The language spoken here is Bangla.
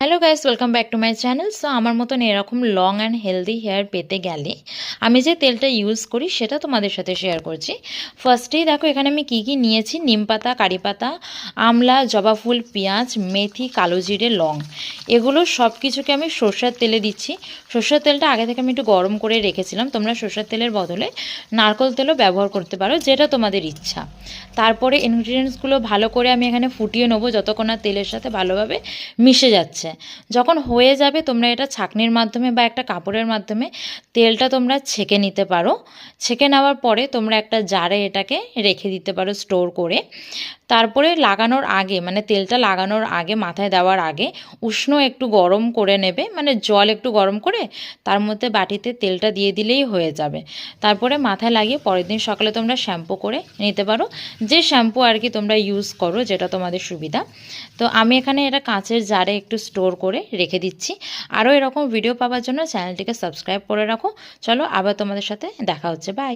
Hello guys, welcome back to my channel. So আমার মতন এরকম লং অ্যান্ড হেলদি হেয়ার পেতে গেলে আমি যে তেলটা ইউজ করি সেটা তোমাদের সাথে শেয়ার করছি। ফার্স্টেই দেখো এখানে আমি কি কি নিয়েছি। নিম পাতা, কারি পাতা, আমলা, জবা ফুল, পেঁয়াজ, মেথি, কালো জিরে, লং, এগুলো সব কিছুকে আমি সর্ষের তেলে দিচ্ছি। সর্ষের তেলটা আগে থেকে আমি একটু গরম করে রেখেছিলাম। তোমরা সর্ষের তেলের বদলে নারকেল তেলও ব্যবহার করতে পারো, যেটা তোমাদের ইচ্ছা। তারপরে ইনগ্রিডিয়েন্টসগুলো ভালো করে আমি এখানে ফুটিয়ে নেবো যতক্ষণ না তেলের সাথে ভালোভাবে মিশে যাচ্ছে। যখন হয়ে যাবে তোমরা এটা ছাঁকনির মাধ্যমে বা একটা কাপড়ের মাধ্যমে তেলটা তোমরা ছেঁকে নিতে পারো। ছেঁকে নেওয়ার পরে তোমরা একটা জারে এটাকে রেখে দিতে পারো স্টোর করে। তারপরে লাগানোর আগে, মানে তেলটা লাগানোর আগে, মাথায় দেওয়ার আগে উষ্ণ একটু গরম করে নেবে, মানে জল একটু গরম করে তার মধ্যে বাটিতে তেলটা দিয়ে দিলেই হয়ে যাবে। তারপরে মাথায় লাগিয়ে পরের দিন সকালে তোমরা শ্যাম্পু করে নিতে পারো, যে শ্যাম্পু আর কি তোমরা ইউজ করো, যেটা তোমাদের সুবিধা। তো আমি এখানে এটা কাঁচের জারে একটু স্টোর করে রেখে দিচ্ছি। আরও এরকম ভিডিও পাওয়ার জন্য চ্যানেলটিকে সাবস্ক্রাইব করে রাখো। চলো আবার তোমাদের সাথে দেখা হচ্ছে, বাই।